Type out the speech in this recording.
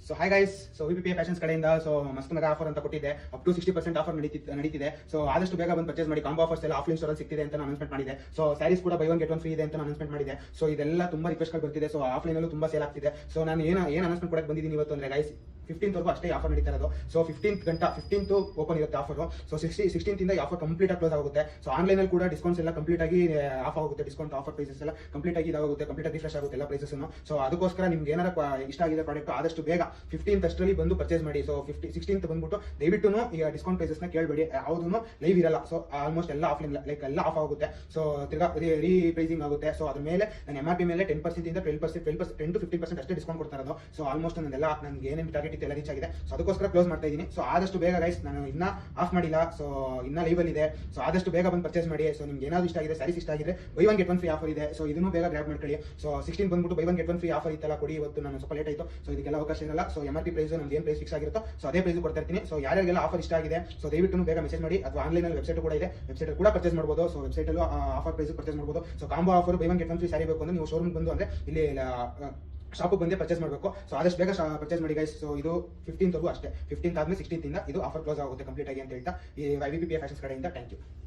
So hi guys, so VPP fashions ಕಡೆಯಿಂದ so ಮಸ್ತ್ mega offer ಅಂತ ಕೊಟ್ಟಿದ್ದೆ. ಅಪ್ ಟು 60% ಆಫರ್ ನಡೀತಿದೆ. ಸೊ ಆದಷ್ಟು ಬೇಗ ಬಂದು ಪರ್ಚೇಸ್ ಮಾಡಿ. ಕಾಂಬೋ ಆಫರ್ಸ್ ಎಲ್ಲ ಆಫ್ಲೈನ್ ಸ್ಟೋರಲ್ಲಿ ಸಿಗ್ತಿದೆ ಅಂತ ಅನೌನ್ಸ್ಮೆಂಟ್ ಮಾಡಿದೆ. ಸೊ ಸ್ಯಾರೀಸ್ ಕೂಡ buy one get one free ಇದೆ ಅಂತ ಅನೌನ್ಸ್ಮೆಂಟ್ ಮಾಡಿದೆ. ಸೊ ಇದೆಲ್ಲ ತುಂಬಾ ರಿಕ್ವೆಸ್ಟ್ ಬರ್ತಿದೆ. ಸೊ ಆಫ್ಲೈನ್ ಅಲ್ಲೂ ತುಂಬಾ ಸೇಲ್ ಆಗ್ತಿದೆ. ಸೊ ನಾನು ಏನು ಅನೌನ್ಸ್ಮೆಂಟ್ ಕೊಡಕ್ಕೆ ಬಂದಿದ್ದೀನಿ ಇವತ್ತು ಅಂದ್ರೆ ಗೈಸ್, 15th ವರೆಗೂ ಅಷ್ಟೇ ಆಫರ್ ನಡೀತಾ ಇರೋದು. ಸೊ 15th ಓಪನ್ ಇರುತ್ತೆ ಆಫರ್. ಸೊ 16th ಇಂದ ಆಫರ್ ಕಂಪ್ಲೀಟ್ ಆಗಿ ಕ್ಲೋಸ್ ಆಗುತ್ತೆ. ಸೊ ಆನ್ಲೈನ್ ಅಲ್ಲಿ ಕೂಡ ಡಿಸ್ಕೌಂಟ್ಸ್ ಎಲ್ಲ ಕಂಪ್ಲೀಟ್ ಆಗಿ ಆಫ್ ಆಗುತ್ತೆ. ಡಿಸ್ಕೌಂಟ್ ಆಫರ್ ಪ್ರೈಸಸ್ ಎಲ್ಲ ಕಂಪ್ಲೀಟ್ ಆಗಿ ಇದಾಗುತ್ತೆ, ಕಂಪ್ಲೀಟ್ ಆಗಿ ರಿಫ್ರೆಶ್ ಆಗುತ್ತೆ ಎಲ್ಲ ಪ್ರೈಸಸ್. ಸೊ ಅದಕ್ಕೋಸ್ಕರ ನಿಮ್ಗೆ ಏನಾರ ಇಷ್ಟ ಆಗಿದೆ ಪ್ರಾಡಕ್ಟ್ ಆದಷ್ಟು ಬೇಗ 15th ಅಷ್ಟರಲ್ಲಿ ಬಂದು ಪರ್ಚೇಸ್ ಮಾಡಿ. ಸೊ 16th ಬಂದ್ಬಿಟ್ಟು ದಯವಿಟ್ಟು ಈಗ ಡಿಸ್ಕೌಂಟ್ ಪ್ರೈಸಸ್ ನ ಕೇಳಬೇಡಿ, ಯಾವುದೂ ಲೈವ್ ಇರಲ್ಲ. ಸೊ ಆಲ್ಮೋಸ್ಟ್ ಎಲ್ಲ ಆಫ್ಲೈನ್ ಲೈಕ್ ಎಲ್ಲ ಆಫ್ ಆಗುತ್ತೆ. ಸೊ ತಿರ್ಗಾ ರೀಪ್ರೈಸಿಂಗ್ ಆಗುತ್ತೆ. ಸೊ ಅದ್ರ ಮೇಲೆ ನಾನು MRP ಮೇಲೆ 10% ಇಂದ 12% 10 to 15% ಅಷ್ಟೇ ಡಿಸ್ಕೌಂಟ್ ಕೊಡ್ತಾ ಇರೋದು. ಸೊ ಆಲ್ಮೋಸ್ಟ್ ನಂದೆಲ್ಲ ನನಗೆ ಏನೇನು ಟಾರ್ಗೆಟ್ ಇತ್ತು ಎಲ್ಲ ರೀಚ್ ಆಗಿದೆ. ಸೊ ಅದಕ್ಕೋಸ್ಕರ ಕ್ಲೋಸ್ ಮಾಡ್ತಾ ಇದ್ದೀನಿ. ಸೊ ಆದಷ್ಟು ಬೇಗ ಗೈಸ್, ನಾನು ಇನ್ನ ಆಫ್ ಮಾಡಿಲ್ಲ. ಸೊ ಇನ್ನ ಲೈವ್ ಅಲ್ಲಿ ಇದೆ. ಸೊ ಆದಷ್ಟು ಬೇಗ ಬಂದು ಪರ್ಚೇಸ್ ಮಾಡಿ. ಸೊ ನಿಮ್ಗೆ ಏನಾದ್ರು ಇಷ್ಟ ಆಗಿದೆ, ಸ್ಯಾರೀಸ್ ಇಷ್ಟ ಆಗಿದೆ, by one get one free offer ಇದೆ. ಸೊ ಇದನ್ನು ಬೇಗ ಗ್ರಾಬ್ ಮಾಡ್ಕೊಳ್ಳಿ. ಸೊ 16 ಬಂದ್ಬಿಟ್ಟು by one get one free offer ಇತ್ತಲ್ಲ ಕೊಡಿ. ಇವತ್ತು ನಾನು ಸ್ವಲ್ಪ ಲೇಟ್ ಆಯಿತು. ಸೊ ಇದಕ್ಕೆಲ್ಲ ಅವಕಾಶ ಇರಲ್ಲ. ಸೊ MRP ಪ್ರೈಸ್ ನಮ್ಗೆ ಏನು ಪ್ರೈಸ್ ಫಿಕ್ಸ್ ಆಗಿರುತ್ತೋ ಸೊ ಅದೇ ಪ್ರೈಸ್ ಕೊಡ್ತಾ ಇರ್ತೀನಿ. ಸೊ ಯಾರಿಗೆಲ್ಲ ಆಫರ್ ಇಷ್ಟ ಆಗಿದೆ ಸೊ ದಯವಿಟ್ಟು ಬೇಗ ಮೆಸೇಜ್ ಮಾಡಿ. ಅಥವಾ ಆನ್ಲೈನ್ ಅಲ್ಲಿ ವೆಬ್ಸೈಟ್ ಕೂಡ ಇದೆ, ವೆಬ್ಸೈಟ್ ಕೂಡ ಪರ್ಚೇಸ್ ಮಾಡಬಹುದು. ಸೊ ವೆಬ್ಸೈಟ್ ಅಲ್ಲೂ ಆಫರ್ ಪ್ರೈಸ್ ಪರ್ಚೇಸ್ ಮಾಡಬಹುದು. So combo offer by one get one free sari ಬೇಕು ಅಂದ್ರೆ ನೀವು ಶೋರೂಮ್ ಬಂದು ಅಂದ್ರೆ ಇಲ್ಲಿ ಶಾಪಿಗೆ ಬಂದೇ ಪರ್ಚೇಸ್ ಮಾಡಬೇಕು. ಸೊ ಆದಷ್ಟು ಬೇಗ ಪರ್ಚೇಸ್ ಮಾಡಿ ಗೈಸ್. ಸೊ ಇದು 15th ವರೆಗೂ ಅಷ್ಟೇ. 15th ಆದ್ಮೇಲೆ 16th ಇಂದ ಇದು ಆಫರ್ ಕ್ಲೋಸ್ ಆಗುತ್ತೆ ಕಂಪ್ಲೀಟ್ ಆಗಿ ಅಂತ ಹೇಳ್ತಾ ಈ ವಿಪಿಪಿ ಫ್ಯಾಷನ್ಸ್ ಕಡೆಯಿಂದ ಥ್ಯಾಂಕ್ ಯು.